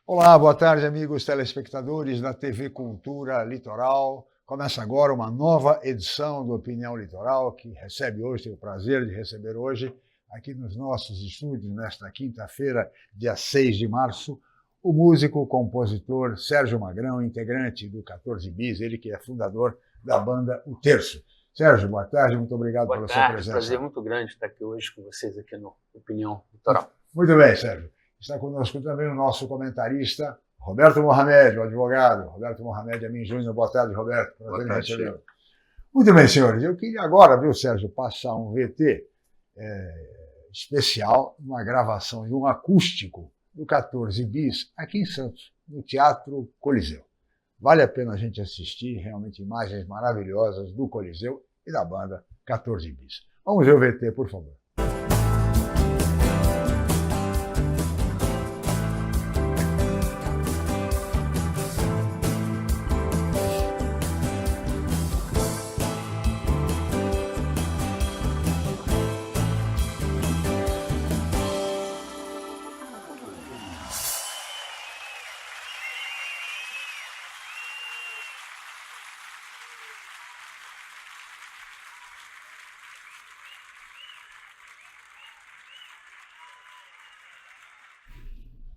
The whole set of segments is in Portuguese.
Olá, boa tarde, amigos telespectadores da TV Cultura Litoral. Começa agora uma nova edição do Opinião Litoral, que recebe hoje, tenho o prazer de receber hoje, aqui nos nossos estúdios, nesta quinta-feira, dia 6 de março, o músico, compositor Sérgio Magrão, integrante do 14 Bis, ele que é fundador da banda O Terço. Sérgio, boa tarde, muito obrigado pela sua presença. Prazer muito grande estar aqui hoje com vocês aqui no Opinião Litoral. Muito bem, Sérgio. Está conosco também o nosso comentarista, Roberto Mohamed, o advogado. Roberto Mohamed Amin Júnior. Boa tarde, Roberto. Prazer em recebê-lo. Muito bem, senhores. Eu queria agora, viu, Sérgio, passar um VT especial, uma gravação de um acústico do 14 Bis, aqui em Santos, no Teatro Coliseu. Vale a pena a gente assistir, realmente imagens maravilhosas do Coliseu e da banda 14 Bis. Vamos ver o VT, por favor.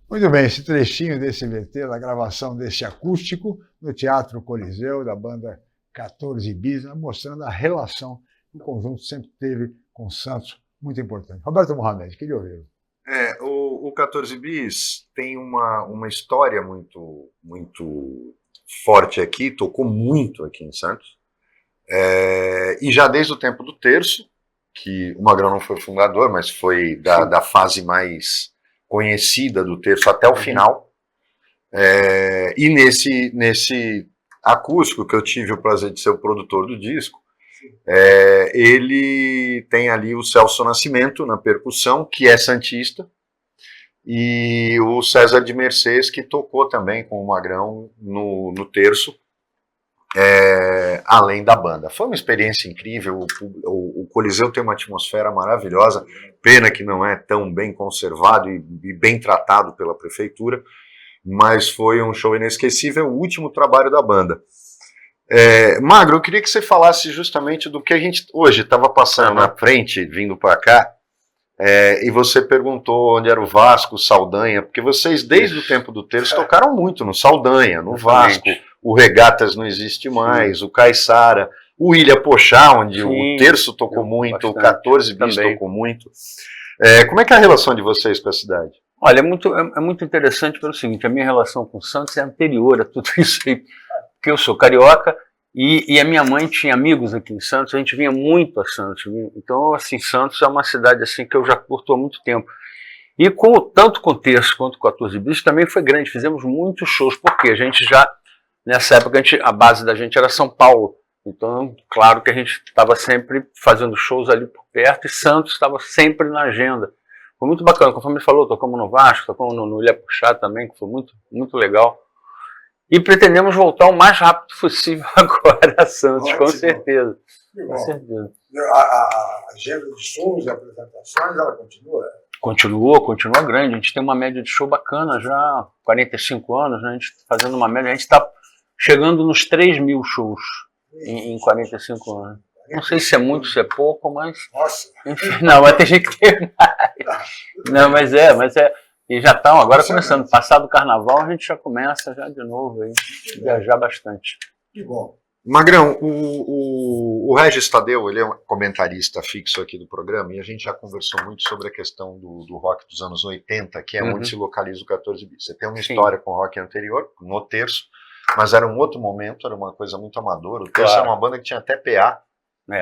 Muito bem, esse trechinho desse VT, da gravação desse acústico no Teatro Coliseu, da banda 14 Bis, mostrando a relação que o conjunto sempre teve com o Santos, muito importante. Roberto Mohamed, queria ouvi-lo. O 14 Bis tem uma história muito forte aqui, tocou muito aqui em Santos, e já desde o tempo do Terço, que o Magrão não foi fundador, mas foi da fase mais conhecida do Terço até o final, e nesse acústico que eu tive o prazer de ser o produtor do disco, ele tem ali o Celso Nascimento na percussão, que é santista, e o César de Mercês, que tocou também com o Magrão no Terço, além da banda. Foi uma experiência incrível, o Coliseu tem uma atmosfera maravilhosa, pena que não é tão bem conservado e bem tratado pela prefeitura, mas foi um show inesquecível, o último trabalho da banda. Magro, eu queria que você falasse justamente do que a gente hoje estava passando na frente, vindo para cá, e você perguntou onde era o Vasco, o Saldanha, porque vocês desde o tempo do Terço tocaram muito no Saldanha, no Vasco, o Regatas não existe mais, o Caiçara, o Ilha Pochá, onde o Terço tocou muito, bastante. O 14 Bis tocou muito. Como é que é a relação de vocês com a cidade? Olha, é muito interessante pelo seguinte, a minha relação com Santos é anterior a tudo isso aí, porque eu sou carioca e a minha mãe tinha amigos aqui em Santos, a gente vinha muito a Santos, então assim, Santos é uma cidade assim que eu já curto há muito tempo. E tanto com o Terço quanto com o 14 Bis também foi grande, fizemos muitos shows, porque a gente já, nessa época, a base da gente era São Paulo, então claro que a gente estava sempre fazendo shows ali por perto e Santos estava sempre na agenda. Foi muito bacana, conforme ele falou, tocamos no Vasco, tocamos no Ilha Pochá também, que foi muito legal. E pretendemos voltar o mais rápido possível agora a Santos, com certeza. Com certeza. A agenda de shows e apresentações, ela continua? Continua grande. A gente tem uma média de show bacana já há 45 anos, né? A gente fazendo uma média, a gente está chegando nos 3.000 shows em 45 anos. Não sei se é muito, se é pouco, mas... Nossa! Enfim, não, vai ter gente que tem mais. Não, mas é. E já estão agora começando. Passado o carnaval, a gente já começa já de novo aí, viajar bastante. Que bom. Magrão, o Regis Tadeu, ele é um comentarista fixo aqui do programa, e a gente já conversou muito sobre a questão do rock dos anos 80, que é onde se localiza o 14 Bis. Você tem uma história com o rock anterior, no Terço, mas era um outro momento, era uma coisa muito amadora. O Terço era uma banda que tinha até PA,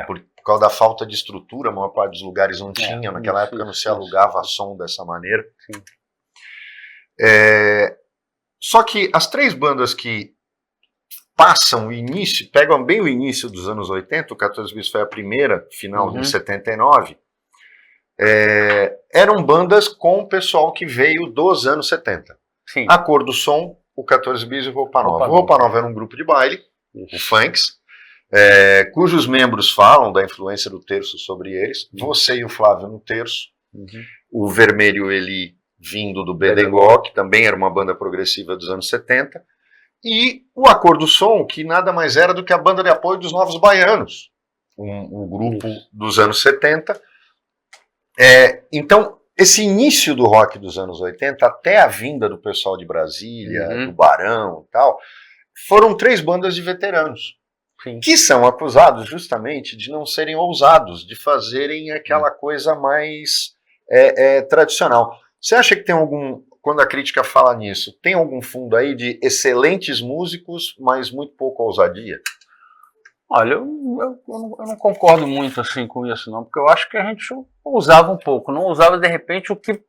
por causa da falta de estrutura, a maior parte dos lugares não tinha, naquela época não se alugava som dessa maneira. Sim. Só que as três bandas que passam o início, pegam bem o início dos anos 80, o 14 Bis foi a primeira, final de 79, eram bandas com o pessoal que veio dos anos 70. Sim. A Cor do Som, o 14 Bis e o Roupa Nova. O Roupa Nova era um grupo de baile, o Funks, cujos membros falam da influência do Terço sobre eles. Você e o Flávio no Terço. O Vermelho, ele vindo do Bedengol, que também era uma banda progressiva dos anos 70, e o Acordo Som, que nada mais era do que a banda de apoio dos Novos Baianos, um grupo dos anos 70. Então, esse início do rock dos anos 80, até a vinda do pessoal de Brasília, do Barão e tal, foram 3 bandas de veteranos, que são acusados justamente de não serem ousados, de fazerem aquela coisa mais tradicional. Você acha que tem quando a crítica fala nisso, tem algum fundo aí de excelentes músicos, mas muito pouca ousadia? Olha, eu não concordo muito assim com isso, não, porque eu acho que a gente ousava um pouco, não ousava de repente o que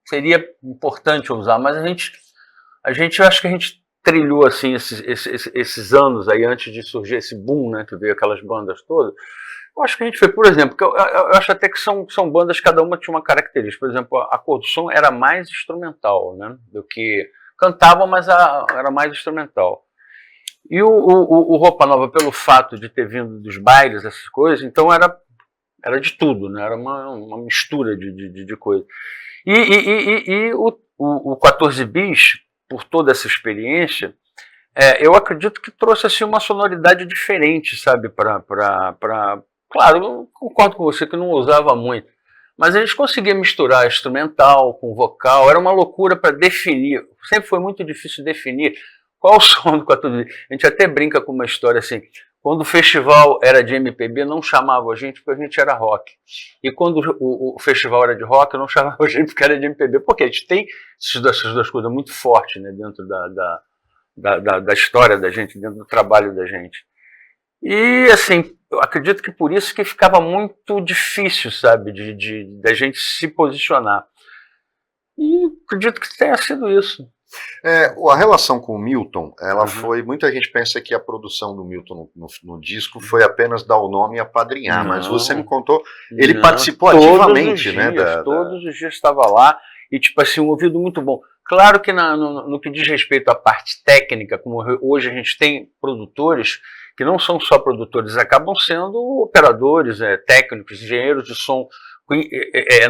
seria importante usar, mas eu acho que a gente trilhou assim esses anos aí antes de surgir esse boom, né, que veio aquelas bandas todas. Eu acho que a gente foi, por exemplo, eu acho até que são bandas, cada uma tinha uma característica. Por exemplo, a Acordo Som era mais instrumental, né, do que cantava, mas era mais instrumental. E o Roupa Nova, pelo fato de ter vindo dos bailes, essas coisas, então era de tudo, né? Era uma mistura de coisas. E o 14 Bis, por toda essa experiência, eu acredito que trouxe assim, uma sonoridade diferente, sabe? Claro, eu concordo com você que não usava muito, mas a gente conseguia misturar instrumental com vocal, era uma loucura para definir. Sempre foi muito difícil definir qual o som do 14 Bis. A gente até brinca com uma história assim, quando o festival era de MPB, não chamava a gente porque a gente era rock. E quando o festival era de rock, não chamava a gente porque era de MPB. Porque a gente tem essas duas coisas muito fortes, né, dentro da história da gente, dentro do trabalho da gente. E, assim, eu acredito que por isso que ficava muito difícil, sabe, da gente se posicionar. E acredito que tenha sido isso. A relação com o Milton, ela foi... Muita gente pensa que a produção do Milton no disco foi apenas dar o nome e apadrinhar, mas você me contou, ele participou ativamente, né? Todos os dias estava lá, e tipo assim, um ouvido muito bom. Claro que no que diz respeito à parte técnica, como hoje a gente tem produtores, que não são só produtores, acabam sendo operadores, técnicos, engenheiros de som.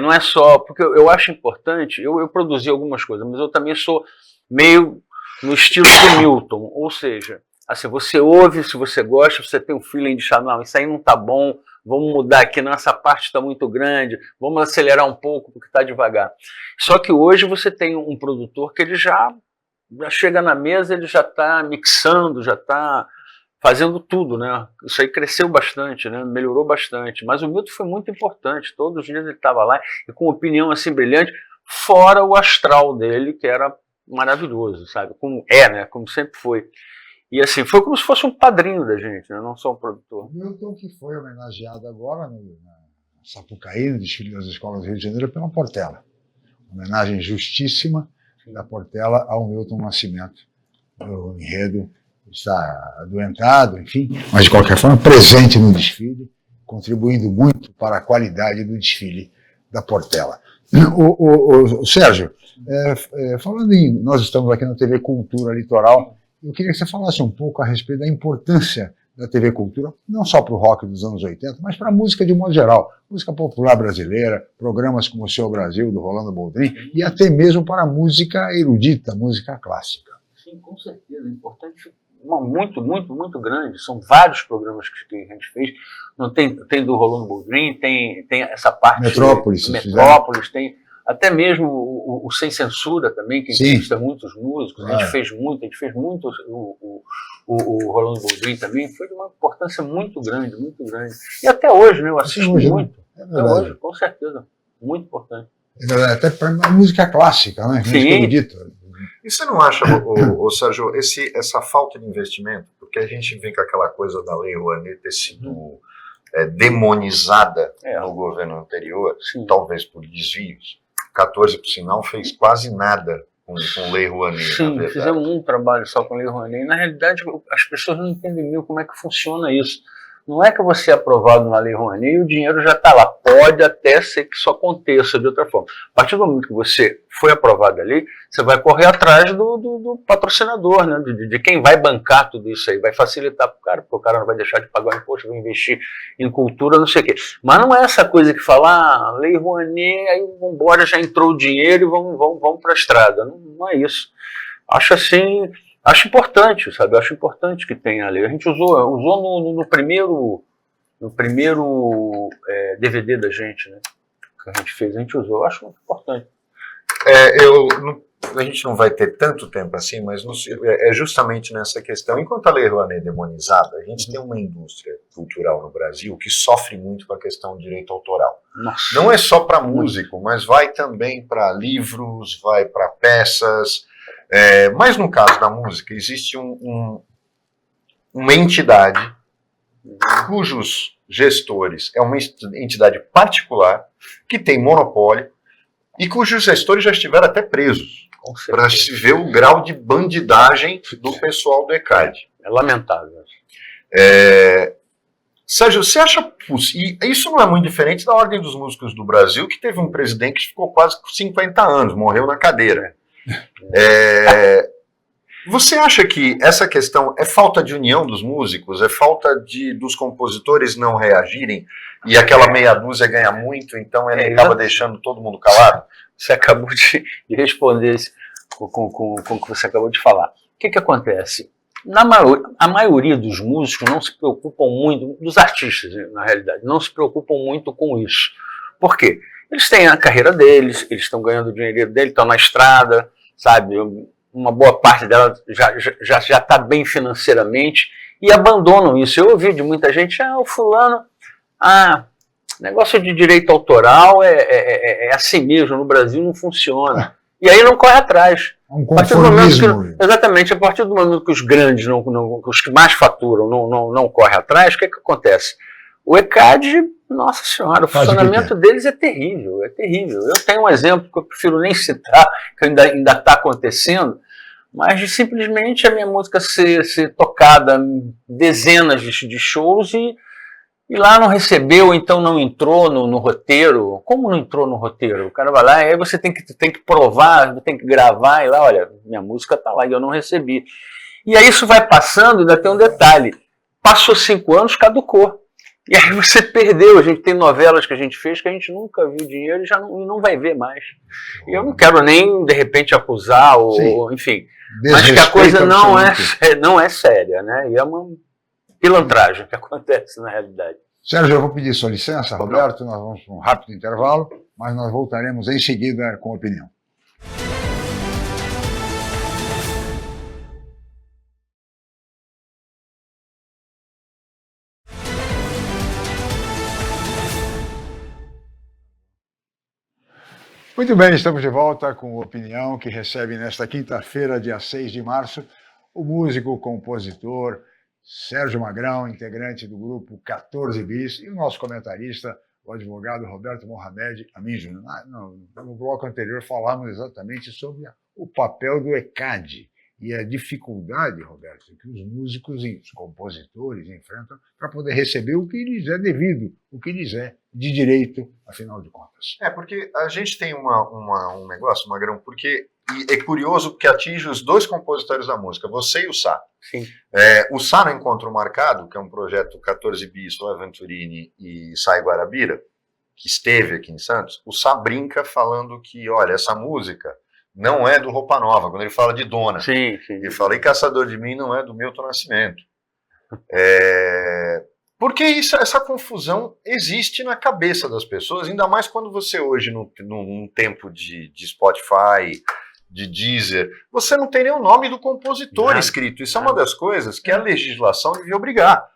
Não é só, porque eu acho importante, eu produzi algumas coisas, mas eu também sou meio no estilo do Milton, ou seja, assim, você ouve, se você gosta, você tem um feeling de achar, não, isso aí não tá bom, vamos mudar aqui, não, essa parte está muito grande, vamos acelerar um pouco porque está devagar. Só que hoje você tem um produtor que ele já chega na mesa, ele já está mixando, já está fazendo tudo, né? Isso aí cresceu bastante, né? Melhorou bastante. Mas o Milton foi muito importante. Todos os dias ele estava lá e com opinião assim brilhante, fora o astral dele, que era maravilhoso, sabe? Como né? Como sempre foi. E assim, foi como se fosse um padrinho da gente, né? Não só um produtor. O Milton, que foi homenageado agora na Sapucaí, no desfile das escolas do Rio de Janeiro, pela Portela. Homenagem justíssima da Portela ao Milton Nascimento. O enredo está adoentado, enfim, mas de qualquer forma presente no desfile, contribuindo muito para a qualidade do desfile da Portela. O Sérgio, falando nós estamos aqui na TV Cultura Litoral, eu queria que você falasse um pouco a respeito da importância da TV Cultura, não só para o rock dos anos 80, mas para a música de modo geral, música popular brasileira, programas como o Seu Brasil, do Rolando Boldrin, e até mesmo para a música erudita, música clássica. Sim, com certeza, é importante. Muito, muito, muito grande. São vários programas que a gente fez. Não tem do Rolando Boldrin, tem essa parte Metrópolis, tem até mesmo o Sem Censura também, que entrevista muitos músicos. A gente fez muito o Rolando Boldrin também. Foi de uma importância muito grande, muito grande. E até hoje, né, eu assisto muito. Até hoje, com certeza. Muito importante. Até para a música clássica, né? Música erudita. E você não acha, Sérgio, essa falta de investimento, porque a gente vem com aquela coisa da Lei Rouanet ter sido demonizada no governo anterior, talvez por desvios. 14, por sinal, fez quase nada com Lei Rouanet. Sim, fizemos um trabalho só com Lei Rouanet. E, na realidade, as pessoas não entendem como é que funciona isso. Não é que você é aprovado na Lei Rouanet e o dinheiro já está lá. Pode até ser que isso aconteça de outra forma. A partir do momento que você foi aprovado ali, você vai correr atrás do patrocinador, né? De quem vai bancar tudo isso aí. Vai facilitar para o cara, porque o cara não vai deixar de pagar o imposto, vai investir em cultura, não sei o quê. Mas não é essa coisa que fala, Lei Rouanet, aí vamos embora, já entrou o dinheiro e vamos para a estrada. Não é isso. Acho assim... Acho importante, sabe? Acho importante que tenha a lei. A gente usou no primeiro DVD da gente, né? Que a gente fez, a gente usou. Eu acho muito importante. A gente não vai ter tanto tempo assim, mas é justamente nessa questão. Enquanto a Lei Rouanet é demonizada, a gente tem uma indústria cultural no Brasil que sofre muito com a questão do direito autoral. Nossa. Não é só para músico, mas vai também para livros, vai para peças. Mas no caso da música, existe uma entidade cujos gestores é uma entidade particular que tem monopólio e cujos gestores já estiveram até presos, para se ver o grau de bandidagem do pessoal do ECAD. É lamentável. Sérgio, você acha possível? Isso não é muito diferente da Ordem dos Músicos do Brasil, que teve um presidente que ficou quase 50 anos, morreu na cadeira. Você acha que essa questão é falta de união dos músicos, é falta dos compositores não reagirem e aquela meia dúzia ganha muito, então ele acaba deixando todo mundo calado? Você acabou de responder com o que você acabou de falar. O que acontece? A maioria dos músicos não se preocupam muito, dos artistas, na realidade, não se preocupam muito com isso. Por quê? Eles têm a carreira deles, eles estão ganhando o dinheiro deles, estão na estrada, sabe? Uma boa parte dela já está bem financeiramente e abandonam isso. Eu ouvi de muita gente, o fulano, negócio de direito autoral é assim mesmo, no Brasil não funciona. E aí não corre atrás. Um conformismo. Exatamente, a partir do momento que os grandes, os que mais faturam, não correm atrás, o que acontece? O ECAD, nossa senhora, o funcionamento deles é terrível, é terrível. Eu tenho um exemplo que eu prefiro nem citar, que ainda está acontecendo, mas de simplesmente a minha música ser tocada em dezenas de shows e lá não recebeu, então não entrou no roteiro. Como não entrou no roteiro? O cara vai lá, aí você tem que provar, tem que gravar, e lá, olha, minha música está lá e eu não recebi. E aí isso vai passando, ainda tem um detalhe, passou 5 anos, caducou. E aí você perdeu. A gente tem novelas que a gente fez que a gente nunca viu dinheiro e não vai ver mais. E eu não quero nem, de repente, acusar, ou enfim. Mas que a coisa não é séria, né? E é uma pilantragem que acontece na realidade. Sérgio, eu vou pedir sua licença, Roberto, nós vamos para um rápido intervalo, mas nós voltaremos em seguida com a opinião. Muito bem, estamos de volta com Opinião, que recebe nesta quinta-feira, dia 6 de março, o músico, compositor Sérgio Magrão, integrante do grupo 14 Bis, e o nosso comentarista, o advogado Roberto Mohamed Amin Júnior. No bloco anterior falamos exatamente sobre o papel do ECAD e a dificuldade, Roberto, que os músicos e os compositores enfrentam para poder receber o que lhes é devido, o que lhes é de direito, afinal de contas. Porque a gente tem um negócio, Magrão, porque é curioso que atinge os dois compositores da música, você e o Sá. Sim. O Sá no Encontro Marcado, que é um projeto 14 Bis, Toa Venturini e Sai Guarabira, que esteve aqui em Santos, o Sá brinca falando que, olha, essa música não é do Roupa Nova, quando ele fala de Dona. Sim. Ele fala, e Caçador de Mim não é do Milton Nascimento. Porque essa confusão existe na cabeça das pessoas, ainda mais quando você hoje, num tempo de Spotify, de Deezer, você não tem nem o nome do compositor escrito. Isso é uma das coisas que a legislação devia obrigar.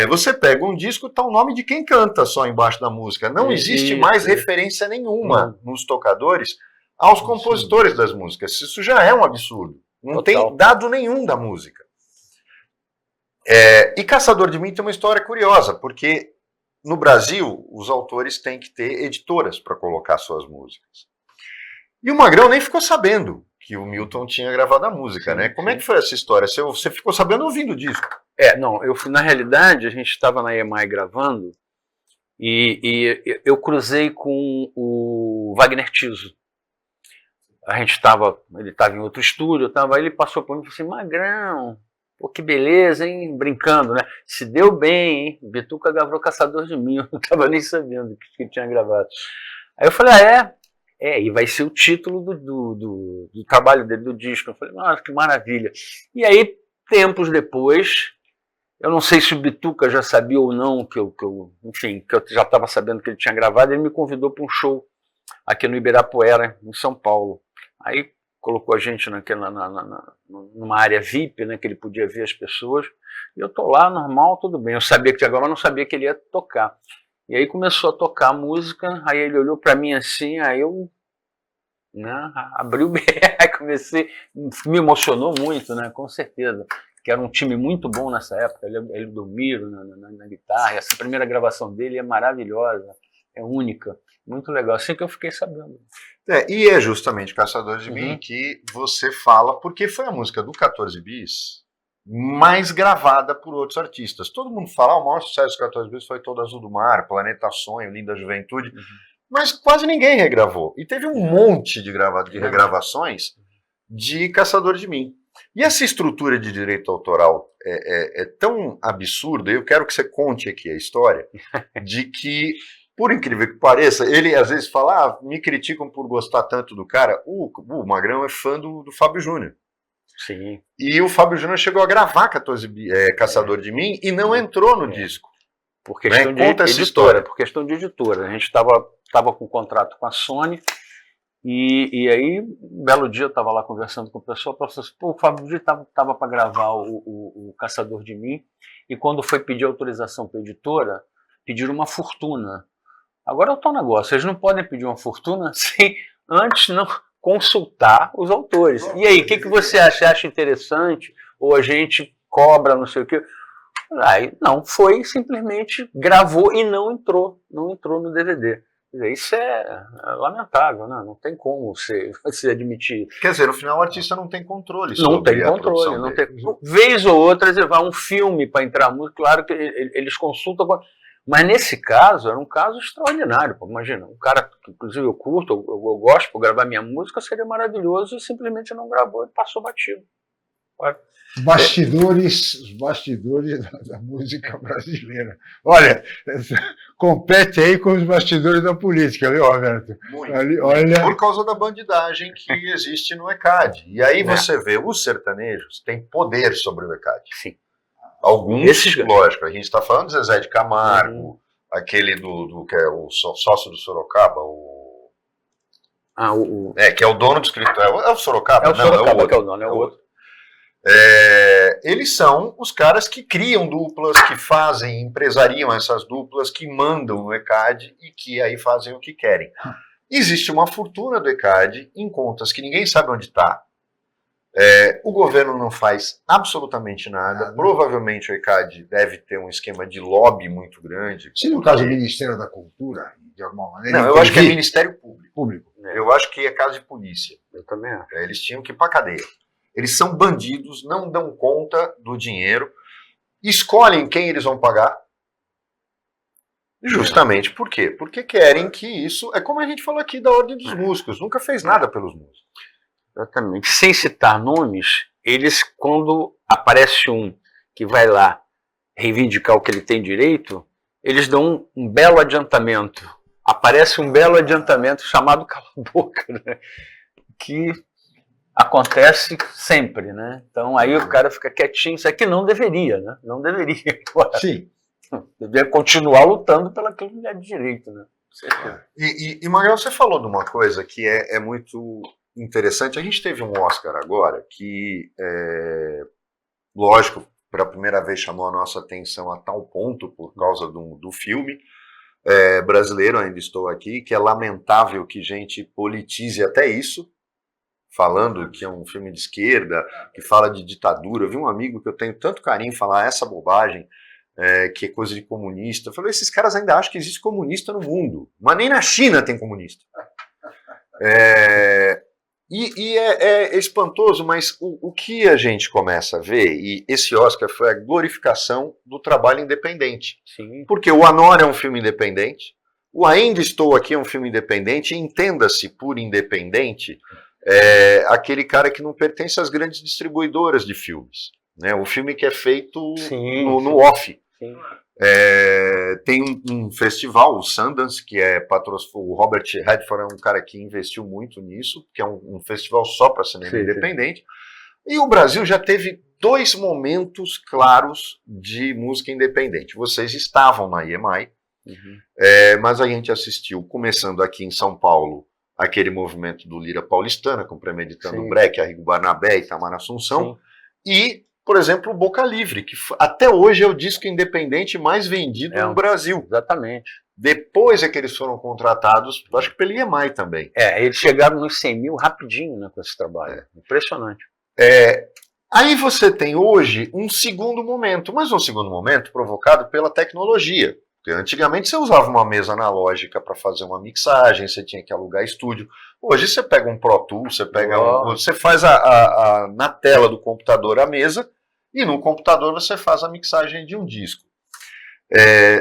Você pega um disco, está o nome de quem canta só embaixo da música. Não existe mais referência nenhuma nos tocadores aos compositores das músicas. Isso já é um absurdo. Não tem dado nenhum da música. E Caçador de Mim tem uma história curiosa, porque no Brasil os autores têm que ter editoras para colocar suas músicas. E o Magrão nem ficou sabendo que o Milton tinha gravado a música, né? Como é que foi essa história? Você ficou sabendo ouvindo o disco? Não, na realidade, a gente estava na EMAI gravando e eu cruzei com o Wagner Tiso. Ele estava em outro estúdio, aí ele passou por mim e falou assim, Magrão, pô, que beleza, hein? Brincando, né? Se deu bem, hein? Bituca gravou Caçador de Mim, eu não estava nem sabendo que tinha gravado. Aí eu falei, e vai ser o título do trabalho dele, do disco. Eu falei, nossa, que maravilha. E aí, tempos depois, eu não sei se o Bituca já sabia ou não que eu já estava sabendo que ele tinha gravado, ele me convidou para um show aqui no Ibirapuera, em São Paulo. Aí colocou a gente numa área VIP, né, que ele podia ver as pessoas, e eu tô lá, normal, tudo bem. Eu sabia que tinha gravado, mas não sabia que ele ia tocar. E aí começou a tocar a música, aí ele olhou para mim assim, aí eu, né, abri o BR, comecei, me emocionou muito, né, com certeza, que era um time muito bom nessa época, ele do Miro na guitarra, essa primeira gravação dele é maravilhosa, é única, muito legal, assim que eu fiquei sabendo. E é justamente Caçadores de Mim que você fala, porque foi a música do 14 Bis mais gravada por outros artistas. Todo mundo fala, o maior sucesso do 14 Bis foi Todo Azul do Mar, Planeta Sonho, Linda Juventude, mas quase ninguém regravou. E teve um monte de regravações de Caçador de Mim. E essa estrutura de direito autoral é tão absurda, eu quero que você conte aqui a história, de que, por incrível que pareça, ele às vezes fala, me criticam por gostar tanto do cara. O Magrão é fã do Fábio Júnior. Sim. E o Fábio Júnior chegou a gravar Caçador de Mim e não entrou no disco. Por questão de editora. Por questão de editora. A gente estava com um contrato com a Sony e aí, um belo dia eu estava lá conversando com o pessoal, falou assim, o Fábio Júnior estava para gravar o Caçador de Mim e quando foi pedir autorização para a editora, pediram uma fortuna. Agora é o tal negócio, eles não podem pedir uma fortuna sem antes não consultar os autores. E aí, o que você acha? Você acha interessante? Ou a gente cobra, não sei o quê? Aí, não, foi, simplesmente gravou e não entrou no DVD. Quer dizer, isso é lamentável, né? Não tem como se admitir. Quer dizer, no final o artista não tem controle sobre não tem controle, não tem. Vez ou outra, você vai um filme para entrar música, claro que eles consultam. Mas nesse caso, era um caso extraordinário. Pô. Imagina, um cara que inclusive eu curto, eu gosto, por gravar minha música, seria maravilhoso e simplesmente não gravou e passou batido. Os bastidores da música brasileira. Olha, compete aí com os bastidores da política, viu, Roberto? Muito. Olha... Por causa da bandidagem que existe no ECAD. E aí você vê, os sertanejos têm poder sobre o ECAD. Sim. Alguns, lógico, a gente está falando de Zezé de Camargo, aquele que é o sócio do Sorocaba, que é o dono do escritório. É o Sorocaba? É o Sorocaba que é o dono, é o outro. Eles são os caras que criam duplas, que fazem, empresariam essas duplas, que mandam no ECAD e que aí fazem o que querem. Existe uma fortuna do ECAD em contas que ninguém sabe onde está. O governo não faz absolutamente nada. Provavelmente o ECAD deve ter um esquema de lobby muito grande. Se no caso do Ministério da Cultura, de alguma maneira... Não, eu acho que é Ministério Público. É. Eu acho que é caso de polícia. Eu também acho. Eles tinham que ir pra cadeia. Eles são bandidos, não dão conta do dinheiro, escolhem quem eles vão pagar. Justamente por quê? Porque querem que isso... É como a gente falou aqui da Ordem dos Músicos. Nunca fez nada pelos músicos. Exatamente. Sem citar nomes, eles, quando aparece um que vai lá reivindicar o que ele tem direito, eles dão um belo adiantamento. Aparece um belo adiantamento chamado Cala a Boca, né? Que acontece sempre, né? Então aí o cara fica quietinho, isso aqui não deveria, né? Não deveria. Sim. Deveria continuar lutando pelo que ele é de direito, né? E Magrão, você falou de uma coisa que é muito interessante. A gente teve um Oscar agora que, lógico, pela primeira vez chamou a nossa atenção a tal ponto por causa do filme brasileiro, Ainda Estou Aqui, que é lamentável que gente politize até isso, falando que é um filme de esquerda, que fala de ditadura. Eu vi um amigo que eu tenho tanto carinho falar essa bobagem, que é coisa de comunista. Eu falei, esses caras ainda acham que existe comunista no mundo, mas nem na China tem comunista. E é espantoso, mas o que a gente começa a ver, e esse Oscar foi a glorificação do trabalho independente. Sim. Porque o Anora é um filme independente, o Ainda Estou Aqui é um filme independente, e entenda-se por independente aquele cara que não pertence às grandes distribuidoras de filmes. Né? O filme que é feito no off. Sim. Tem um festival, o Sundance, que o Robert Redford é um cara que investiu muito nisso, que é um festival só para cinema independente. E o Brasil já teve 2 momentos claros de música independente. Vocês estavam na EMI, mas a gente assistiu, começando aqui em São Paulo, aquele movimento do Lira Paulistana, com Premeditando Breck, Arrigo Barnabé, Itamar Assunção, e, por exemplo, o Boca Livre, que até hoje é o disco independente mais vendido no Brasil. Exatamente. Depois é que eles foram contratados, acho que pela EMI também. Eles chegaram nos 100 mil rapidinho, né, com esse trabalho. Impressionante. Aí você tem hoje um segundo momento, mas um segundo momento provocado pela tecnologia. Porque antigamente você usava uma mesa analógica para fazer uma mixagem, você tinha que alugar estúdio. Hoje você pega um Pro Tools, você faz na tela do computador a mesa, e no computador você faz a mixagem de um disco.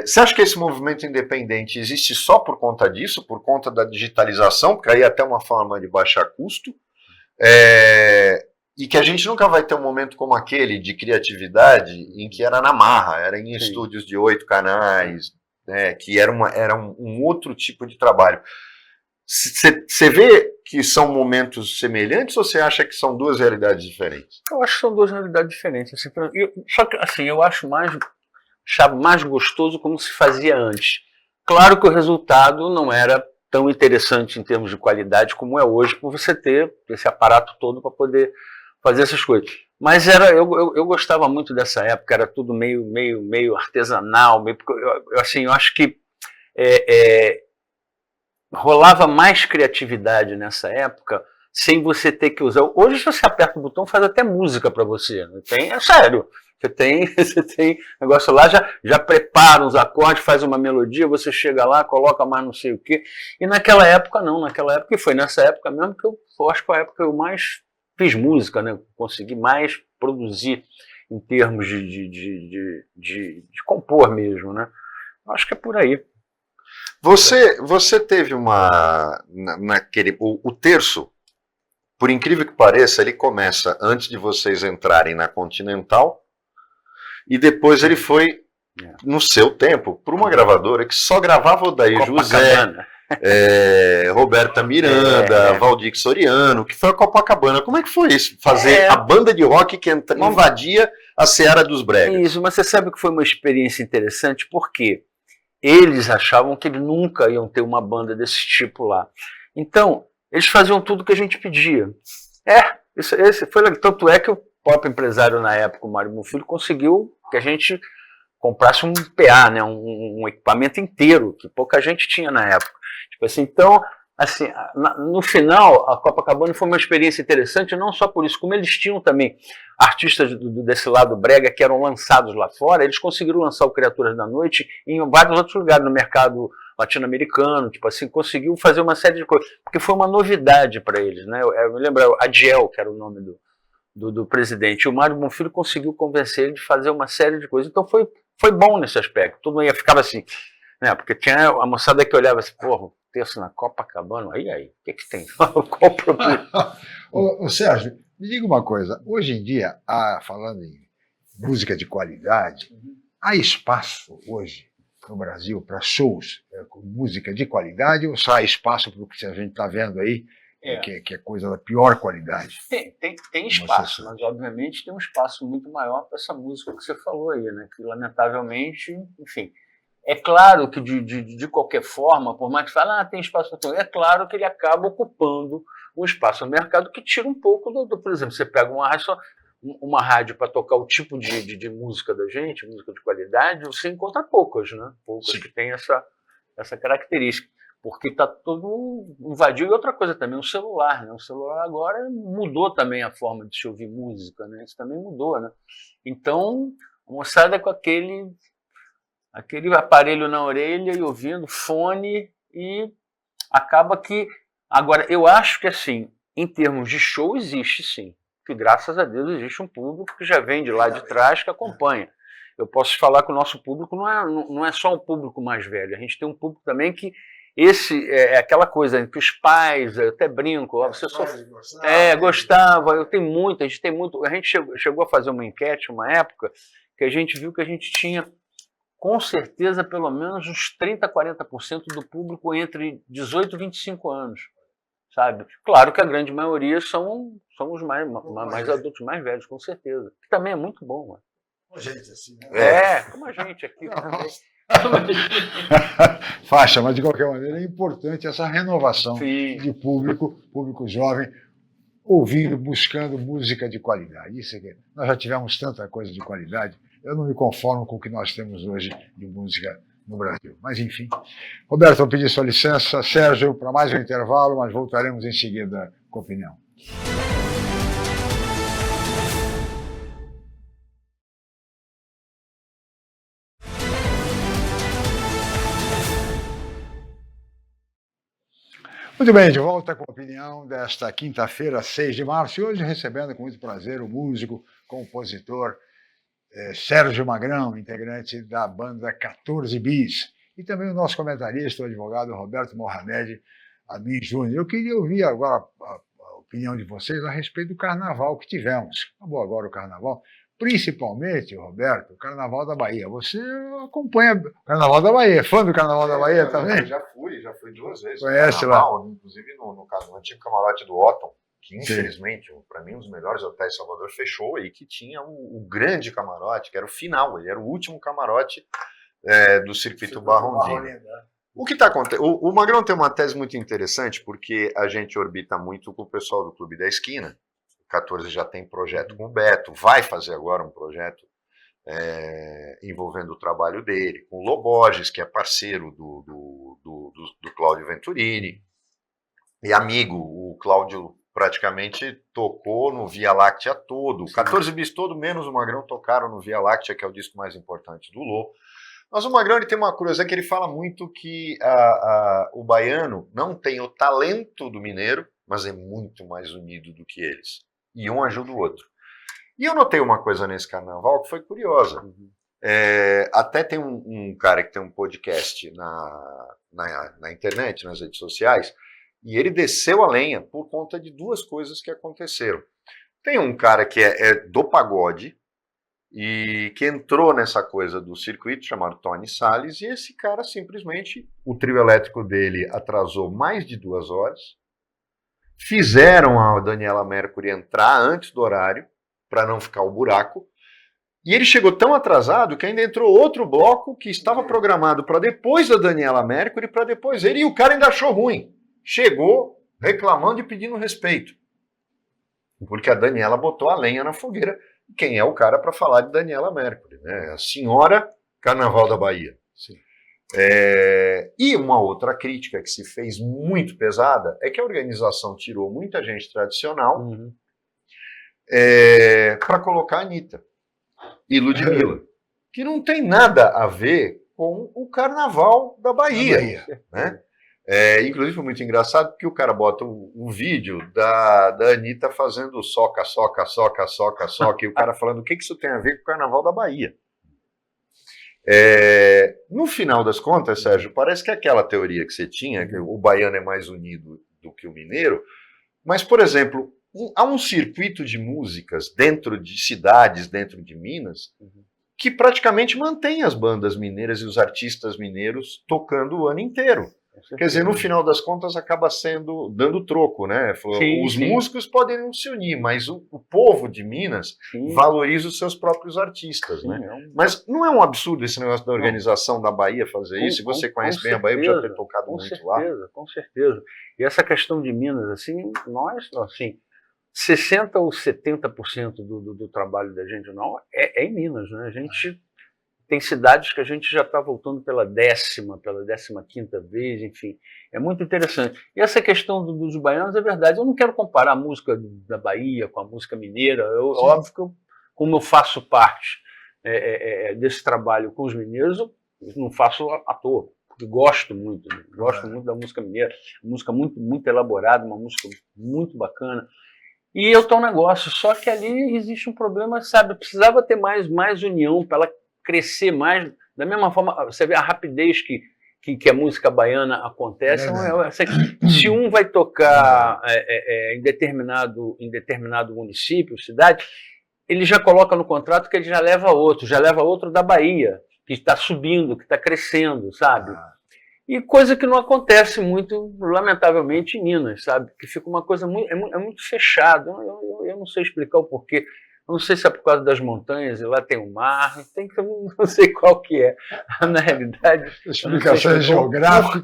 Você acha que esse movimento independente existe só por conta disso, por conta da digitalização, porque aí é até uma forma de baixar custo, e que a gente nunca vai ter um momento como aquele de criatividade em que era na marra, era em estúdios de 8 canais, né, que era um outro tipo de trabalho. Você vê que são momentos semelhantes ou você acha que são 2 realidades diferentes? Eu acho que são 2 realidades diferentes. Só que assim, eu acho mais gostoso como se fazia antes. Claro que o resultado não era tão interessante em termos de qualidade como é hoje, por você ter esse aparato todo para poder fazer essas coisas. Mas eu gostava muito dessa época, era tudo meio artesanal, eu acho que rolava mais criatividade nessa época, sem você ter que usar. Hoje, se você aperta o botão, faz até música para você. É sério. Você tem negócio lá, já prepara os acordes, faz uma melodia, você chega lá, coloca mais não sei o quê. E naquela época não, e foi nessa época mesmo que eu acho que foi a época que eu mais fiz música, né? Consegui mais produzir em termos de compor mesmo, né? Acho que é por aí. Você teve o terço, por incrível que pareça, ele começa antes de vocês entrarem na Continental, e depois ele foi, no seu tempo, para uma gravadora que só gravava Odair José, Roberta Miranda, Valdir Soriano, que foi a Copacabana. Como é que foi isso? Fazer a banda de rock que invadia a seara dos bregas. Isso, mas você sabe que foi uma experiência interessante, porque eles achavam que eles nunca iam ter uma banda desse tipo lá. Então, eles faziam tudo que a gente pedia. Esse foi legal. Tanto é que o próprio empresário na época, o Mário Bonfilho, conseguiu que a gente comprasse um PA, né, um equipamento inteiro, que pouca gente tinha na época. Tipo assim, então, assim, no final, a Copacabana foi uma experiência interessante, não só por isso, como eles tinham também artistas desse lado brega que eram lançados lá fora, eles conseguiram lançar o Criaturas da Noite em vários outros lugares, no mercado latino-americano, tipo assim, conseguiu fazer uma série de coisas, porque foi uma novidade para eles, né? Eu me lembro, Adiel, que era o nome do presidente, e o Mário Bonfilho conseguiu convencer ele de fazer uma série de coisas, então foi bom nesse aspecto, todo mundo ficava assim, né? Porque tinha a moçada que olhava assim, porra, terço na Copacabana, aí, o que tem? Qual o problema? Ô, Sérgio, me diga uma coisa, hoje em dia, falando em música de qualidade, há espaço hoje no Brasil para shows com música de qualidade ou só há espaço para o que a gente está vendo aí, que é coisa da pior qualidade? Tem espaço, mas obviamente tem um espaço muito maior para essa música que você falou aí, né? Que lamentavelmente, enfim, é claro que de qualquer forma, por mais que fale, tem espaço, é claro que ele acaba ocupando um espaço no mercado que tira um pouco por exemplo, você pega uma rádio para tocar o tipo de música da gente, música de qualidade, você encontra poucas, né? Poucas que tem essa característica. Porque está todo invadido. E outra coisa também, o celular, né? O celular agora mudou também a forma de se ouvir música, né? Isso também mudou, né? Então, a moçada com aquele aparelho na orelha e ouvindo fone, e acaba que... Agora, eu acho que assim, em termos de show, existe sim. Que graças a Deus existe um público que já vem de lá de trás, que acompanha. Eu posso falar que o nosso público não é só um público mais velho, a gente tem um público também que esse é aquela coisa que os pais, eu até brinco, ó, você só gostava, a gente chegou a fazer uma enquete uma época que a gente viu que a gente tinha com certeza pelo menos uns 30, 40% do público entre 18 e 25 anos. Sabe? Claro que a grande maioria são os mais adultos, mais velhos, com certeza. Que também é muito bom. Mano. Gente assim, né? Como a gente aqui. Faixa, mas de qualquer maneira é importante essa renovação de público jovem, ouvindo, buscando música de qualidade. Isso aqui. Nós já tivemos tanta coisa de qualidade, eu não me conformo com o que nós temos hoje de música no Brasil. Mas, enfim. Roberto, vou pedir sua licença. Sérgio, para mais um intervalo, mas voltaremos em seguida com a opinião. Muito bem, de volta com a opinião desta quinta-feira, 6 de março, e hoje recebendo com muito prazer o músico, compositor Sérgio Magrão, integrante da banda 14 Bis, e também o nosso comentarista, o advogado Roberto Mohamed Amin Júnior. Eu queria ouvir agora a opinião de vocês a respeito do carnaval que tivemos. Acabou agora o carnaval, principalmente, Roberto, o Carnaval da Bahia. Você acompanha o Carnaval da Bahia, fã do Carnaval da Bahia também? Eu já fui 2 vezes. Conhece carnaval, lá? Inclusive no antigo camarote do Otton, que infelizmente, para mim, um dos melhores hotéis de Salvador, fechou, e que tinha o grande camarote, que era o final, ele era o último camarote do circuito Barrondina. O que está acontecendo? O Magrão tem uma tese muito interessante, porque a gente orbita muito com o pessoal do Clube da Esquina. O 14 já tem projeto com o Beto, vai fazer agora um projeto envolvendo o trabalho dele, com o Loborges, que é parceiro do Cláudio Venturini, e amigo. O Cláudio praticamente tocou no Via Láctea todo. O 14 Bis todo, menos o Magrão, tocaram no Via Láctea, que é o disco mais importante do Lô. Mas o Magrão ele tem uma curiosidade que ele fala muito que o baiano não tem o talento do mineiro, mas é muito mais unido do que eles. E um ajuda o outro. E eu notei uma coisa nesse carnaval que foi curiosa. Até tem um cara que tem um podcast na internet, nas redes sociais, e ele desceu a lenha por conta de 2 coisas que aconteceram. Tem um cara que é do pagode e que entrou nessa coisa do circuito, chamado Tony Salles, e esse cara simplesmente, o trio elétrico dele atrasou mais de 2 horas, fizeram a Daniela Mercury entrar antes do horário, para não ficar o buraco, e ele chegou tão atrasado que ainda entrou outro bloco que estava programado para depois da Daniela Mercury, para depois ele, e o cara ainda achou ruim. Chegou reclamando e pedindo respeito. Porque a Daniela botou a lenha na fogueira. Quem é o cara para falar de Daniela Mercury? Né? A senhora Carnaval da Bahia. Sim. E uma outra crítica que se fez muito pesada é que a organização tirou muita gente tradicional para colocar a Anitta e Ludmilla, que não tem nada a ver com o Carnaval da Bahia. Né? Inclusive foi muito engraçado porque o cara bota um vídeo da Anitta fazendo soca, e o cara falando o que isso tem a ver com o Carnaval da Bahia. No final das contas, Sérgio, parece que é aquela teoria que você tinha, que o baiano é mais unido do que o mineiro, mas, por exemplo, há um circuito de músicas dentro de cidades, dentro de Minas, que praticamente mantém as bandas mineiras e os artistas mineiros tocando o ano inteiro. Quer dizer, no final das contas acaba dando troco, né? Os músicos podem não se unir, mas o povo de Minas valoriza os seus próprios artistas, né? Mas não é um absurdo esse negócio da organização da Bahia fazer isso? E você conhece bem a Bahia, já ter tocado muito lá. Com certeza. E essa questão de Minas, assim, nós, assim, 60% ou 70% do trabalho da gente não é em Minas, né? A gente tem cidades que a gente já está voltando pela 15ª vez, enfim, é muito interessante. E essa questão dos baianos é verdade, eu não quero comparar a música da Bahia com a música mineira, óbvio que como eu faço parte desse trabalho com os mineiros, eu não faço à toa, porque gosto muito, né? Gosto muito da música mineira, música muito, muito elaborada, uma música muito bacana. E eu tô um negócio, só que ali existe um problema, sabe? Precisava ter mais união para ela crescer mais. Da mesma forma, você vê a rapidez que a música baiana acontece. Se um vai tocar em determinado município, cidade, ele já coloca no contrato que ele já leva outro da Bahia, que está subindo, que está crescendo, sabe? E coisa que não acontece muito, lamentavelmente, em Minas, sabe? Que fica uma coisa muito fechada. Eu não sei explicar o porquê. Eu não sei se é por causa das montanhas, e lá tem o mar, não sei qual que é. Na realidade... Explicação geográfica.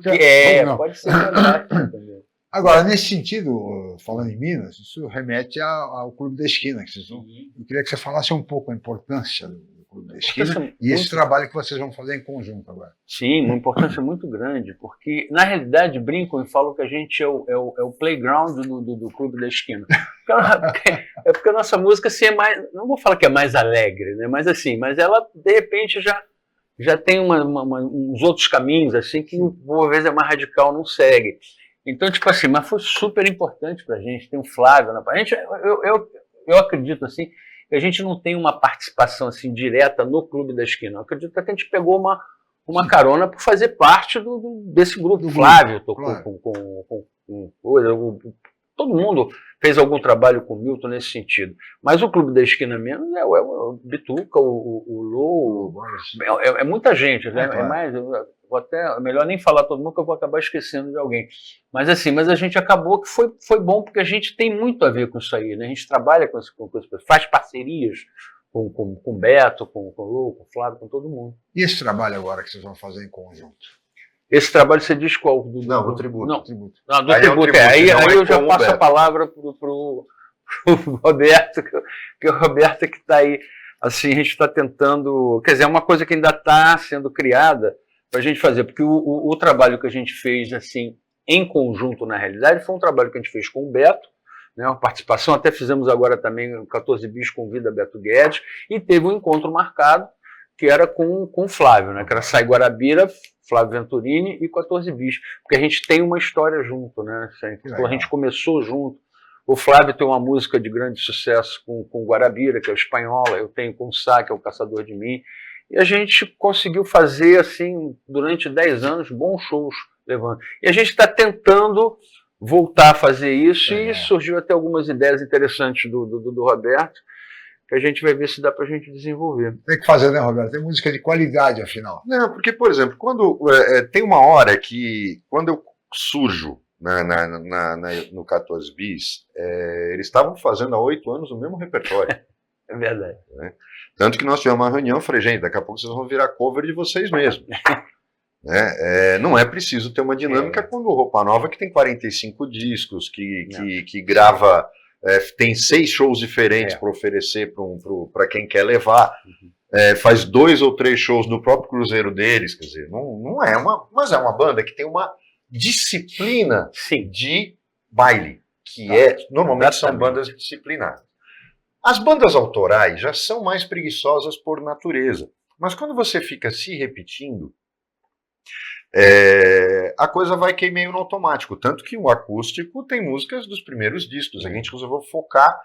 Pode ser geográfica também. Agora, nesse sentido, falando em Minas, isso remete ao Clube da Esquina. Eu queria que você falasse um pouco a importância do Clube da Esquina e esse trabalho que vocês vão fazer em conjunto agora. Sim, uma importância muito grande, porque, na realidade, brincam e falam que a gente é o playground do Clube da Esquina. É porque a nossa música assim, é mais, não vou falar que é mais alegre, né? Mas assim, mas ela, de repente, já tem uns outros caminhos, assim, que, por vezes, é mais radical, não segue. Então, tipo assim, mas foi super importante pra gente, tem o Flávio na gente, eu acredito assim, que a gente não tem uma participação assim direta no Clube da Esquina. Eu acredito que a gente pegou uma carona por fazer parte desse grupo. O Flávio tocou com coisa, todo mundo fez algum trabalho com o Milton nesse sentido. Mas o Clube da Esquina mesmo é o Bituca, o Lô, é muita gente, né? É mais... é melhor nem falar todo mundo que eu vou acabar esquecendo de alguém. Mas assim, a gente acabou que foi bom porque a gente tem muito a ver com isso aí, né? A gente trabalha com isso, faz parcerias com o Beto, com o Lu, com o Flávio, com todo mundo. E esse trabalho agora que vocês vão fazer em conjunto? Esse trabalho você diz qual? Do tributo. Não, tributo. Não, do tributo. Aí eu já passo a palavra pro Roberto, que o Roberto que está aí. Assim, a gente está tentando... Quer dizer, é uma coisa que ainda está sendo criada para a gente fazer, porque o trabalho que a gente fez assim em conjunto, na realidade, foi um trabalho que a gente fez com o Beto, né, uma participação, até fizemos agora também o 14 Bis convida Beto Guedes, e teve um encontro marcado, que era com o Flávio, né, que era Sai Guarabira, Flávio Venturini e 14 Bis, porque a gente tem uma história junto, né, então, a gente começou junto. O Flávio tem uma música de grande sucesso com o Guarabira, que é o Espanhola, eu tenho com o Sá, que é o Caçador de Mim. E a gente conseguiu fazer, assim, durante 10 anos, bons shows levando. E a gente está tentando voltar a fazer isso e surgiu até algumas ideias interessantes do Roberto, que a gente vai ver se dá para a gente desenvolver. Tem que fazer, né, Roberto? Tem música de qualidade, afinal. Não, porque, por exemplo, quando tem uma hora que, quando eu surjo no 14 Bis, eles estavam fazendo há 8 anos o mesmo repertório. É verdade. Né? Tanto que nós tivemos uma reunião, eu falei, gente, daqui a pouco vocês vão virar cover de vocês mesmos. Né? Não é preciso ter uma dinâmica quando o Roupa Nova, que tem 45 discos, que grava, tem 6 shows diferentes para oferecer para quem quer levar, faz 2 ou 3 shows no próprio cruzeiro deles, quer dizer, não é mas é uma banda que tem uma disciplina de baile, que normalmente são bandas disciplinadas. As bandas autorais já são mais preguiçosas por natureza, mas quando você fica se repetindo, a coisa vai cair meio no automático, tanto que o acústico tem músicas dos primeiros discos, a gente resolveu focar